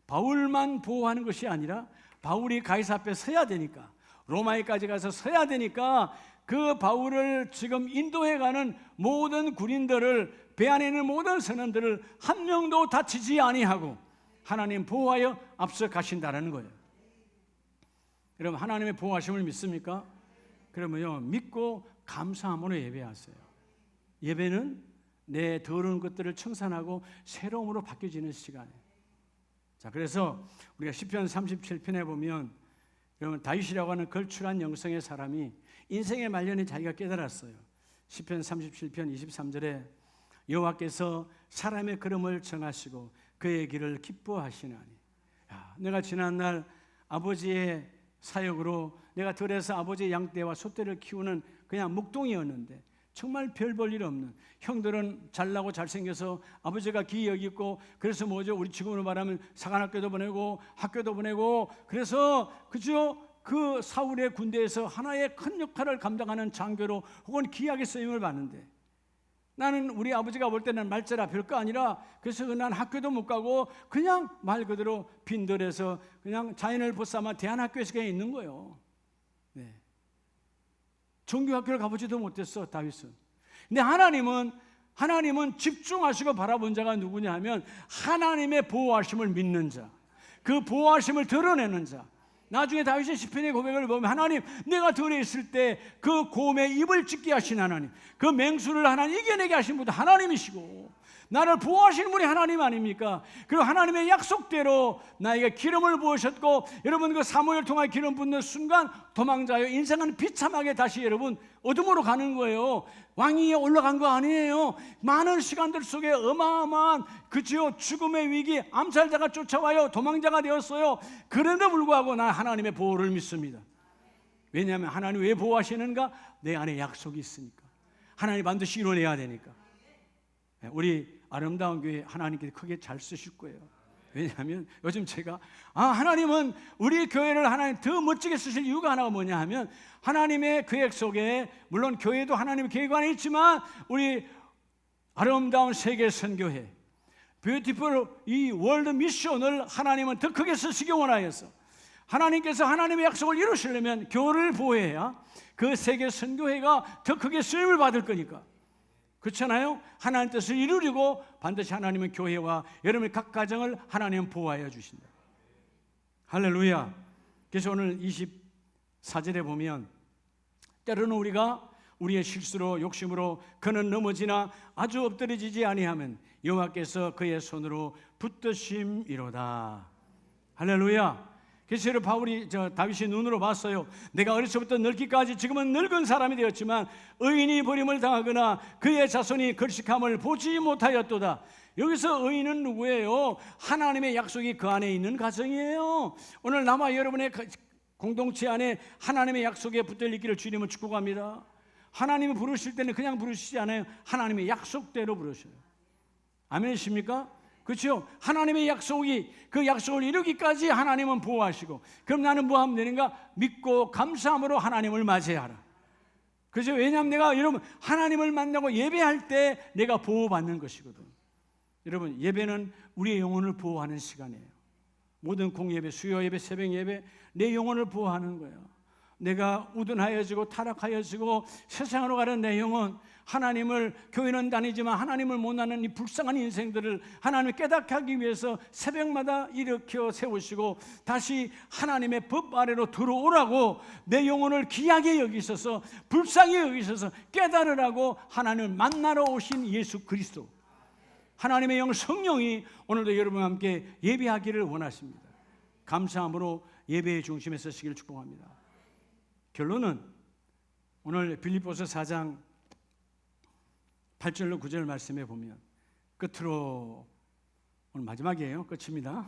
바울만 보호하는 것이 아니라 바울이 가이사 앞에 서야 되니까, 로마에까지 가서 서야 되니까 그 바울을 지금 인도해 가는 모든 군인들을, 배 안에 있는 모든 선원들을 한 명도 다치지 아니하고 하나님 보호하여 앞서 가신다는 거예요. 여러분 하나님의 보호하심을 믿습니까? 그러면요, 믿고 감사함으로 예배하세요. 예배는 내 더러운 것들을 청산하고 새로움으로 바뀌어지는 시간이에요. 자, 그래서 우리가 시편 37편에 보면 여러분 다윗이라고 하는 걸출한 영성의 사람이 인생의 말년에 자기가 깨달았어요. 시편 37편 23절에 여호와께서 사람의 걸음을 정하시고 그의 길을 기뻐하시나니. 내가 지난날 아버지의 사역으로 내가 들에서 아버지의 양떼와 소떼를 키우는 그냥 묵동이었는데 정말 별 볼 일 없는, 형들은 잘나고 잘생겨서 아버지가 귀히 여기고, 그래서 뭐죠, 우리 지금으로 말하면 사관학교도 보내고 학교도 보내고, 그래서 그죠, 그 사울의 군대에서 하나의 큰 역할을 감당하는 장교로 혹은 귀하게 쓰임을 받는데, 나는 우리 아버지가 볼 때는 말자라 별거 아니라, 그래서 난 학교도 못 가고 그냥 말 그대로 빈들에서 그냥 자연을 벗삼아 대안학교에서 그냥 있는 거예요. 네. 종교학교를 가보지도 못했어, 다윗은. 근데 하나님은 집중하시고 바라본 자가 누구냐 하면 하나님의 보호하심을 믿는 자, 그 보호하심을 드러내는 자. 나중에 다윗의 시편의 고백을 보면, 하나님, 내가 들에 있을 때 그 곰의 입을 찢게 하신 하나님, 그 맹수를 하나님 이겨내게 하신 분도 하나님이시고, 나를 보호하시는 분이 하나님 아닙니까? 그리고 하나님의 약속대로 나에게 기름을 부으셨고, 여러분 그 사무엘 통하여 기름 붓는 순간 도망자요, 인생은 비참하게 다시 여러분 어둠으로 가는 거예요. 왕위에 올라간 거 아니에요. 많은 시간들 속에 어마어마한 그지요, 죽음의 위기, 암살자가 쫓아와요, 도망자가 되었어요. 그런데 불구하고 난 하나님의 보호를 믿습니다. 왜냐하면 하나님 왜 보호하시는가? 내 안에 약속이 있으니까. 하나님 반드시 이뤄내야 되니까. 우리 아름다운 교회 하나님께서 크게 잘 쓰실 거예요. 왜냐하면 요즘 제가 하나님은 우리 교회를 하나님 더 멋지게 쓰실 이유가 하나가 뭐냐 하면, 하나님의 계획 속에, 물론 교회도 하나님의 계획 안에 있지만, 우리 아름다운 세계 선교회, 뷰티풀 이 월드 미션을 하나님은 더 크게 쓰시기 원하여서, 하나님께서 하나님의 약속을 이루시려면 교회를 보호해야 그 세계 선교회가 더 크게 쓰임을 받을 거니까. 그렇잖아요? 하나님 뜻을 이루려고 반드시 하나님은 교회와 여러분의 각 가정을 하나님은 보호하여 주신다. 할렐루야. 그래서 오늘 24절에 보면, 때로는 우리가 우리의 실수로 욕심으로 그는 넘어지나 아주 엎드러지지 아니하면 여호와께서 그의 손으로 붙드심이로다. 할렐루야. 그래서 바울이 다윗의 눈으로 봤어요. 내가 어려서부터 늙기까지 지금은 늙은 사람이 되었지만 의인이 버림을 당하거나 그의 자손이 걸식함을 보지 못하였도다. 여기서 의인은 누구예요? 하나님의 약속이 그 안에 있는 가정이에요. 오늘 나와 여러분의 공동체 안에 하나님의 약속에 붙들 있기를 주님은 축복합니다. 하나님이 부르실 때는 그냥 부르시지 않아요. 하나님의 약속대로 부르셔요. 아멘이십니까? 그렇죠? 하나님의 약속이, 그 약속을 이루기까지 하나님은 보호하시고, 그럼 나는 뭐 하면 되는가? 믿고 감사함으로 하나님을 맞이하라. 그렇죠? 왜냐하면 내가 여러분 하나님을 만나고 예배할 때 내가 보호받는 것이거든. 여러분, 예배는 우리의 영혼을 보호하는 시간이에요. 모든 공예배, 수요 예배, 새벽 예배, 내 영혼을 보호하는 거예요. 내가 우둔하여지고 타락하여지고 세상으로 가는 내 영혼, 하나님을, 교회는 다니지만 하나님을 못 나는 이 불쌍한 인생들을 하나님을 깨닫게 하기 위해서 새벽마다 일으켜 세우시고 다시 하나님의 법 아래로 들어오라고 내 영혼을 귀하게 여기셔서, 불쌍히 여기셔서 깨달으라고 하나님을 만나러 오신 예수 그리스도, 하나님의 영 성령이 오늘도 여러분과 함께 예배하기를 원하십니다. 감사함으로 예배의 중심에 서시기를 축복합니다. 결론은 오늘 빌립보서 4장 8절로 9절 말씀에 보면, 끝으로 오늘 마지막이에요. 끝입니다.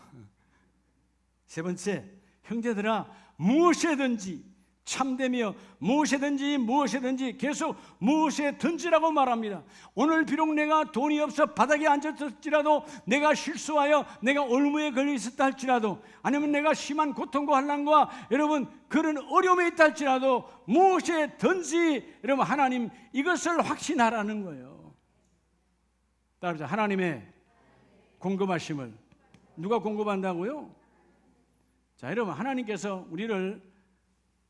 세 번째, 형제들아 무엇이든지 참되며 무엇이든지 계속 무엇이든지라고 말합니다. 오늘 비록 내가 돈이 없어 바닥에 앉았을지라도, 내가 실수하여 내가 올무에 걸려 있었다 할지라도, 아니면 내가 심한 고통과 환난과 여러분 그런 어려움에 있다 할지라도, 무엇이든지 여러분 하나님 이것을 확신하라는 거예요. 따라서 하나님의 공급하심을 누가 공급한다고요? 자, 여러분 하나님께서 우리를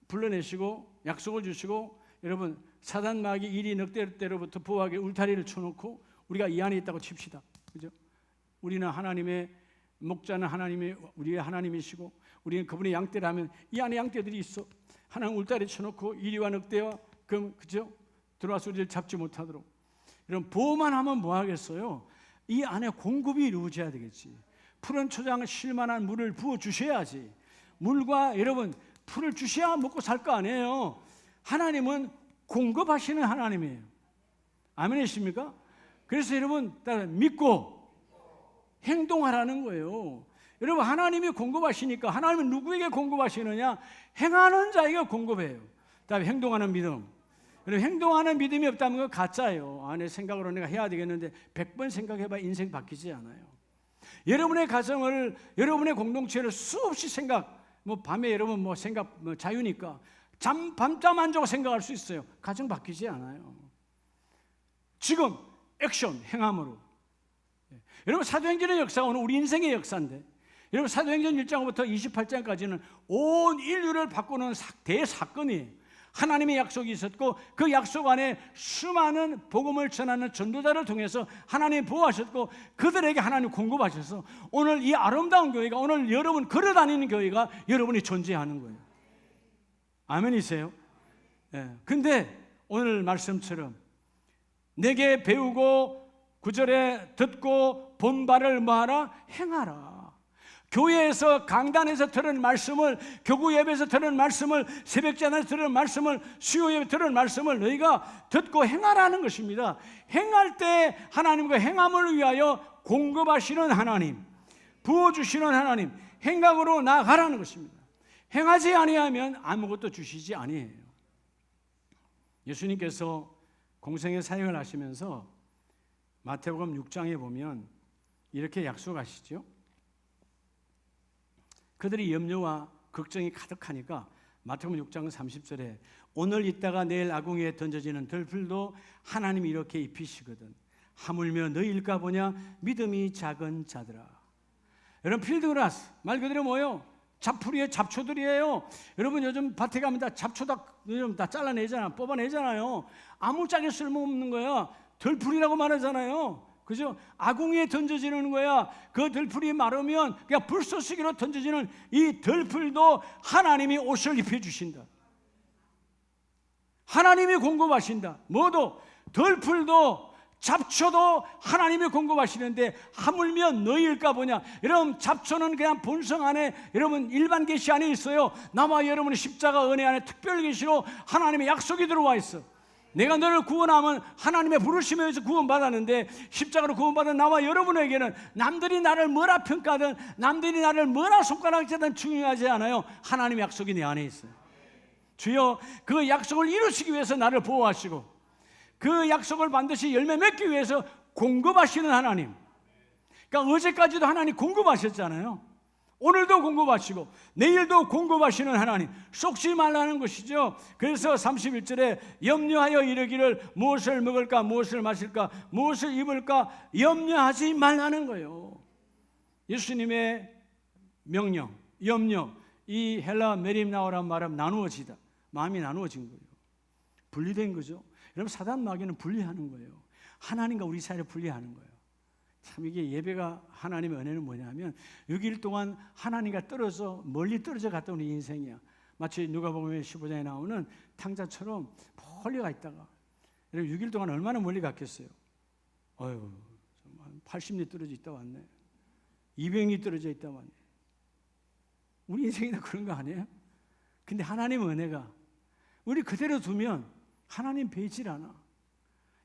불러내시고 약속을 주시고, 여러분 사단 마귀 일이 늑대로부터 보호하게 울타리를 쳐놓고 우리가 이 안에 있다고 칩시다. 그죠? 우리는 하나님의 목자는 하나님이 우리의 하나님이시고, 우리는 그분의 양떼라면 이 안에 양떼들이 있어. 하나님 울타리 쳐놓고 이리와 늑대와 그죠? 들어와서 우리를 잡지 못하도록. 여러분 보호만 하면 뭐 하겠어요? 이 안에 공급이 이루어져야 되겠지. 푸른 초장 쉴만한 물을 부어 주셔야지. 물과 여러분 풀을 주셔야 먹고 살 거 아니에요. 하나님은 공급하시는 하나님이에요. 아멘이십니까? 그래서 여러분 믿고 행동하라는 거예요. 여러분 하나님이 공급하시니까, 하나님은 누구에게 공급하시느냐? 행하는 자에게 공급해요. 그다음에 행동하는 믿음. 여러분, 행동하는 믿음이 없다면 그거 가짜예요. 내 생각으로 내가 해야 되겠는데 100번 생각해봐 인생 바뀌지 않아요. 여러분의 가정을, 여러분의 공동체를 수없이 밤에 여러분 생각 자유니까 밤잠 안 자고 생각할 수 있어요. 가정 바뀌지 않아요. 지금 액션, 행함으로. 여러분, 사도행전의 역사가 오늘 우리 인생의 역사인데, 여러분, 사도행전 1장부터 28장까지는 온 인류를 바꾸는 대사건이에요. 하나님의 약속이 있었고 그 약속 안에 수많은 복음을 전하는 전도자를 통해서 하나님이 보호하셨고 그들에게 하나님 공급하셔서 오늘 이 아름다운 교회가, 오늘 여러분 걸어다니는 교회가 여러분이 존재하는 거예요. 아멘이세요? 근데 오늘 말씀처럼 내게 배우고 9절에 듣고 본 바를 뭐하라? 행하라. 교회에서, 강단에서 들은 말씀을, 교구 예배에서 들은 말씀을, 새벽전에서 들은 말씀을, 수요 예배 들은 말씀을 너희가 듣고 행하라는 것입니다. 행할 때 하나님과 행함을 위하여 공급하시는 하나님, 부어주시는 하나님, 행각으로 나아가라는 것입니다. 행하지 아니하면 아무것도 주시지 아니해요. 예수님께서 공생의 사역을 하시면서 마태복음 6장에 보면 이렇게 약속하시죠. 그들이 염려와 걱정이 가득하니까 마태복음 6장 30절에 오늘 있다가 내일 아궁이에 던져지는 들풀도 하나님이 이렇게 입히시거든 하물며 너희일까 보냐 믿음이 작은 자들아. 여러분, 필드그라스 말 그대로 뭐예요? 잡풀이에요. 잡초들이에요. 여러분, 요즘 밭에 가면 다 잡초 다 잘라내잖아, 뽑아내잖아요. 아무짝에 쓸모없는 거야. 들풀이라고 말하잖아요. 그죠? 아궁이에 던져지는 거야. 그 들풀이 마르면 그냥 불쏘시개로 던져지는 이 들풀도 하나님이 옷을 입혀주신다. 하나님이 공급하신다. 뭐도? 들풀도 잡초도 하나님이 공급하시는데 하물며 너희일까 보냐. 여러분, 잡초는 그냥 본성 안에, 여러분 일반 계시 안에 있어요. 나와 여러분의 십자가 은혜 안에 특별 계시로 하나님의 약속이 들어와 있어. 내가 너를 구원하면 하나님의 부르심에 의해서 구원받았는데 십자가로 구원받은 나와 여러분에게는 남들이 나를 뭐라 평가하든 남들이 나를 뭐라 손가락질하든 중요하지 않아요. 하나님의 약속이 내 안에 있어요. 주여, 그 약속을 이루시기 위해서 나를 보호하시고 그 약속을 반드시 열매 맺기 위해서 공급하시는 하나님. 그러니까 어제까지도 하나님 공급하셨잖아요. 오늘도 공급하시고 내일도 공급하시는 하나님, 쏙지 말라는 것이죠. 그래서 31절에 염려하여 이르기를 무엇을 먹을까, 무엇을 마실까, 무엇을 입을까 염려하지 말라는 거예요. 예수님의 명령, 염려, 이 헬라 메림나오란 말은 나누어지다, 마음이 나누어진 거예요. 분리된 거죠. 여러분, 사단 마귀는 분리하는 거예요. 하나님과 우리 사이를 분리하는 거예요. 참, 이게 예배가 하나님의 은혜는 뭐냐면 6일 동안 하나님과 멀리 떨어져 갔던 우리 인생이야. 마치 누가복음 15장에 나오는 탕자처럼 멀리 가 있다가, 여러분 6일 동안 얼마나 멀리 갔겠어요? 80리 떨어져 있다 왔네. 200리 떨어져 있다 왔네. 우리 인생이 다 그런 거 아니에요? 근데 하나님의 은혜가 우리 그대로 두면 하나님 배질 않아.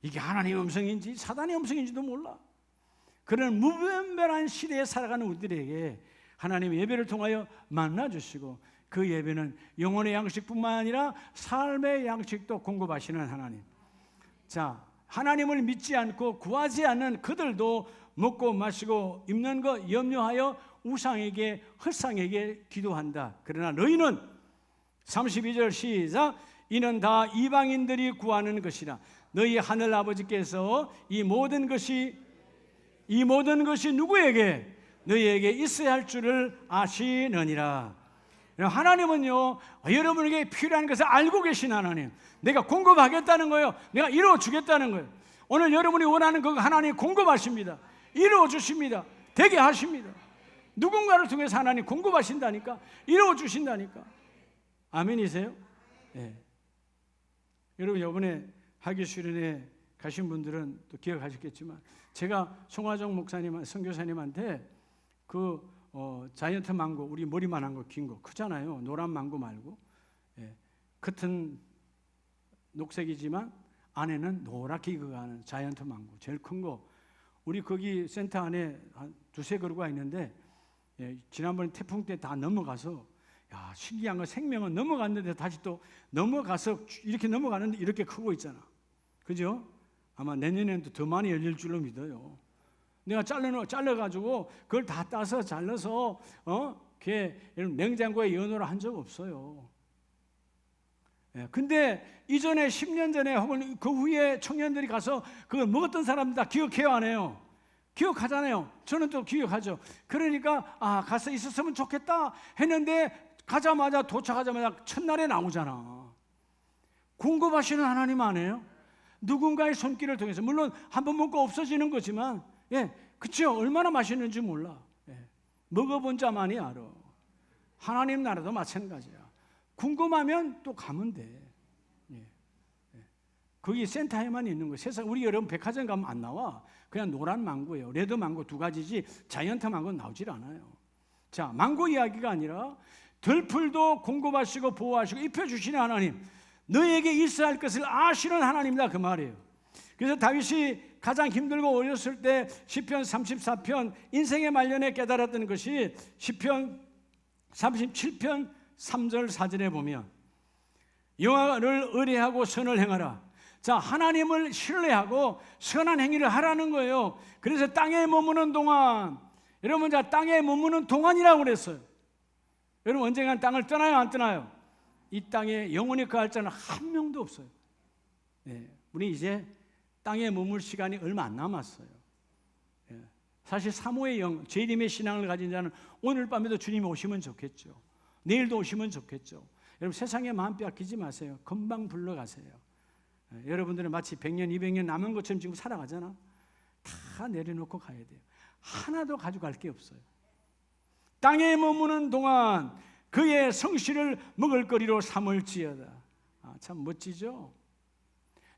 이게 하나님의 음성인지 사단의 음성인지도 몰라. 그런 무분별한 시대에 살아가는 우리들에게 하나님의 예배를 통하여 만나주시고 그 예배는 영혼의 양식뿐만 아니라 삶의 양식도 공급하시는 하나님. 자, 하나님을 믿지 않고 구하지 않는 그들도 먹고 마시고 입는 것 염려하여 우상에게 헛상에게 기도한다. 그러나 너희는 32절 시작. 이는 다 이방인들이 구하는 것이라. 너희 하늘 아버지께서 이 모든 것이 누구에게? 너희에게 있어야 할 줄을 아시느니라. 하나님은요, 여러분에게 필요한 것을 알고 계신 하나님. 내가 공급하겠다는 거예요. 내가 이루어주겠다는 거예요. 오늘 여러분이 원하는 그거 하나님 공급하십니다. 이루어주십니다. 되게 하십니다. 누군가를 통해서 하나님 공급하신다니까, 이루어주신다니까. 아멘이세요? 네. 여러분, 이번에 학위 수련회 가신 분들은 또 기억하셨겠지만 제가 송화정 목사님, 선교사님한테 자이언트 망고, 우리 머리만한 거, 긴 거, 크잖아요. 노란 망고 말고, 겉은 녹색이지만 안에는 노랗게 익어가는 자이언트 망고, 제일 큰 거. 우리 거기 센터 안에 한 두세 그루가 있는데 지난번에 태풍 때 다 넘어가서 야, 신기한 거 생명은 넘어갔는데 다시 또 넘어가서 이렇게 넘어가는데 이렇게 크고 있잖아. 그죠? 아마 내년에는 더 많이 열릴 줄로 믿어요. 내가 잘라가지고 그걸 다 따서 잘라서 이렇게 냉장고에 연호를 한 적 없어요. 근데 이전에 10년 전에 혹은 그 후에 청년들이 가서 그걸 먹었던 사람들 다 기억해요, 안 해요? 기억하잖아요. 저는 또 기억하죠. 그러니까 가서 있었으면 좋겠다 했는데 가자마자 도착하자마자 첫날에 나오잖아. 공급하시는 하나님 아니에요? 누군가의 손길을 통해서 물론 한번 먹고 없어지는 거지만 그쵸? 얼마나 맛있는지 몰라. 먹어본 자만이 알아. 하나님 나라도 마찬가지야. 궁금하면 또 가면 돼. 거기 센터에만 있는 거예요. 세상 우리 여러분 백화점 가면 안 나와. 그냥 노란 망고예요. 레드 망고 두 가지지 자이언트 망고는 나오질 않아요. 자, 망고 이야기가 아니라 들풀도 공급하시고 보호하시고 입혀주시는 하나님, 너에게 있어야 할 것을 아시는 하나님이다 그 말이에요. 그래서 다윗이 가장 힘들고 어렸을 때 시편 34편 인생의 말년에 깨달았던 것이 시편 37편 3절 4절에 보면 여호와를 의뢰하고 선을 행하라. 자, 하나님을 신뢰하고 선한 행위를 하라는 거예요. 그래서 땅에 머무는 동안, 여러분 자 땅에 머무는 동안이라고 그랬어요. 여러분 언젠간 땅을 떠나요, 안 떠나요? 이 땅에 영원히 거할 자는 한 명도 없어요. 우리 이제 땅에 머물 시간이 얼마 안 남았어요. 사실 사모의 영, 재림의 신앙을 가진 자는 오늘 밤에도 주님이 오시면 좋겠죠. 내일도 오시면 좋겠죠. 여러분 세상에 마음 빼앗기지 마세요. 금방 불러가세요. 여러분들은 마치 100년, 200년 남은 것처럼 지금 살아가잖아. 다 내려놓고 가야 돼요. 하나도 가져갈 게 없어요. 땅에 머무는 동안 그의 성실을 먹을거리로 삼을지어다. 참 멋지죠?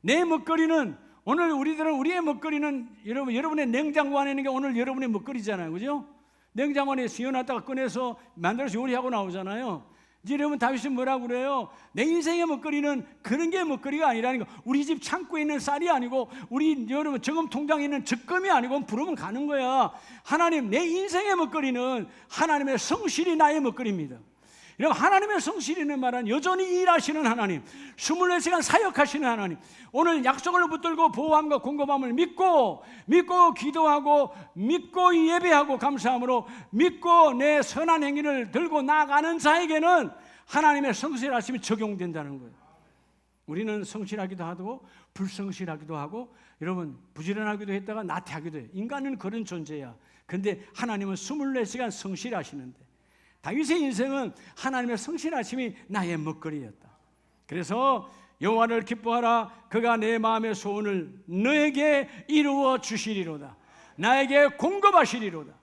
내 먹거리는 오늘 우리의 먹거리는 여러분의 냉장고 안에 있는 게 오늘 여러분의 먹거리잖아요. 그죠? 냉장고 안에 시원하다가 꺼내서 만들어서 요리하고 나오잖아요. 이제 여러분 다윗이 뭐라고 그래요? 내 인생의 먹거리는 그런 게 먹거리가 아니라는 거. 우리 집 창고에 있는 쌀이 아니고 우리 여러분 저금 통장에 있는 적금이 아니고 부르면 가는 거야. 하나님, 내 인생의 먹거리는 하나님의 성실이 나의 먹거리입니다. 여러분 하나님의 성실이라는 말은 여전히 일하시는 하나님, 24시간 사역하시는 하나님, 오늘 약속을 붙들고 보호함과 공급함을 믿고 기도하고 믿고 예배하고 감사함으로 믿고 내 선한 행위를 들고 나가는 자에게는 하나님의 성실하심이 적용된다는 거예요. 우리는 성실하기도 하고 불성실하기도 하고 여러분 부지런하기도 했다가 나태하기도 해요. 인간은 그런 존재야. 근데 하나님은 24시간 성실하시는데 다윗의 인생은 하나님의 성실하심이 나의 먹거리였다. 그래서 여호와를 기뻐하라. 그가 내 마음의 소원을 너에게 이루어 주시리로다. 나에게 공급하시리로다.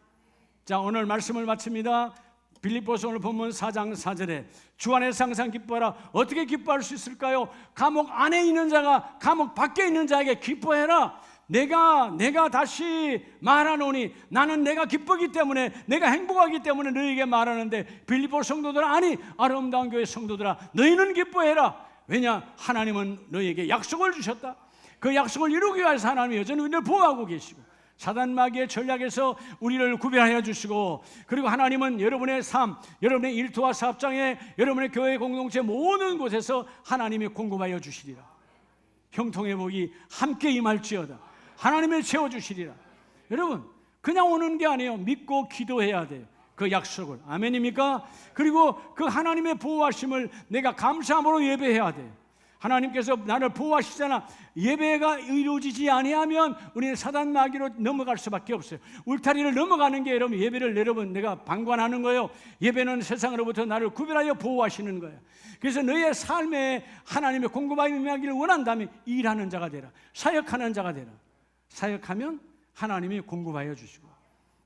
자, 오늘 말씀을 마칩니다. 빌립보서 오늘 본문 4장 4절에 주 안에서 항상 기뻐하라. 어떻게 기뻐할 수 있을까요? 감옥 안에 있는 자가 감옥 밖에 있는 자에게 기뻐해라. 내가 다시 말하노니 나는 내가 기쁘기 때문에 내가 행복하기 때문에 너희에게 말하는데 빌립보 성도들아, 아니 아름다운 교회 성도들아, 너희는 기뻐해라. 왜냐? 하나님은 너희에게 약속을 주셨다. 그 약속을 이루기 위해서 하나님이 여전히 우리를 보호하고 계시고 사단 마귀의 전략에서 우리를 구별하여 주시고, 그리고 하나님은 여러분의 삶, 여러분의 일터와 사업장에, 여러분의 교회 공동체 모든 곳에서 하나님이 공급하여 주시리라. 형통의 복이 함께 임할지어다. 하나님을 채워주시리라. 여러분 그냥 오는 게 아니에요. 믿고 기도해야 돼요. 그 약속을. 아멘입니까? 그리고 그 하나님의 보호하심을 내가 감사함으로 예배해야 돼요. 하나님께서 나를 보호하시잖아. 예배가 이루어지지 아니하면 우리는 사단 마귀로 넘어갈 수밖에 없어요. 울타리를 넘어가는 게 여러분 예배를 여러분 내가 방관하는 거예요. 예배는 세상으로부터 나를 구별하여 보호하시는 거예요. 그래서 너의 삶에 하나님의 공급하여 임하기를 원한다면 일하는 자가 되라. 사역하는 자가 되라. 사역하면 하나님이 공급하여 주시고,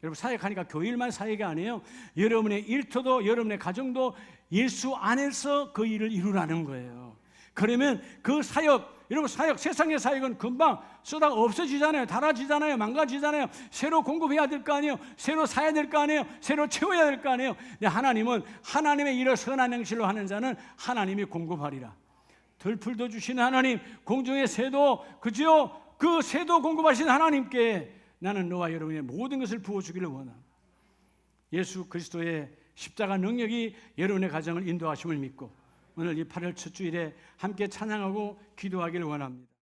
여러분 사역하니까 교일만 사역이 아니에요. 여러분의 일터도 여러분의 가정도 예수 안에서 그 일을 이루라는 거예요. 그러면 그 사역, 여러분 사역, 세상의 사역은 금방 쏟아 없어지잖아요. 닳아지잖아요. 망가지잖아요. 새로 공급해야 될 거 아니에요. 새로 사야 될 거 아니에요. 새로 채워야 될 거 아니에요. 근데 하나님은 하나님의 일을 선한 행실로 하는 자는 하나님이 공급하리라. 들풀도 주시는 하나님, 공중의 새도, 그죠? 그 새도 공급하신 하나님께 나는 너와 여러분의 모든 것을 부어주기를 원합니다. 예수 그리스도의 십자가 능력이 여러분의 가정을 인도하심을 믿고 오늘 이 8월 첫 주일에 함께 찬양하고 기도하기를 원합니다.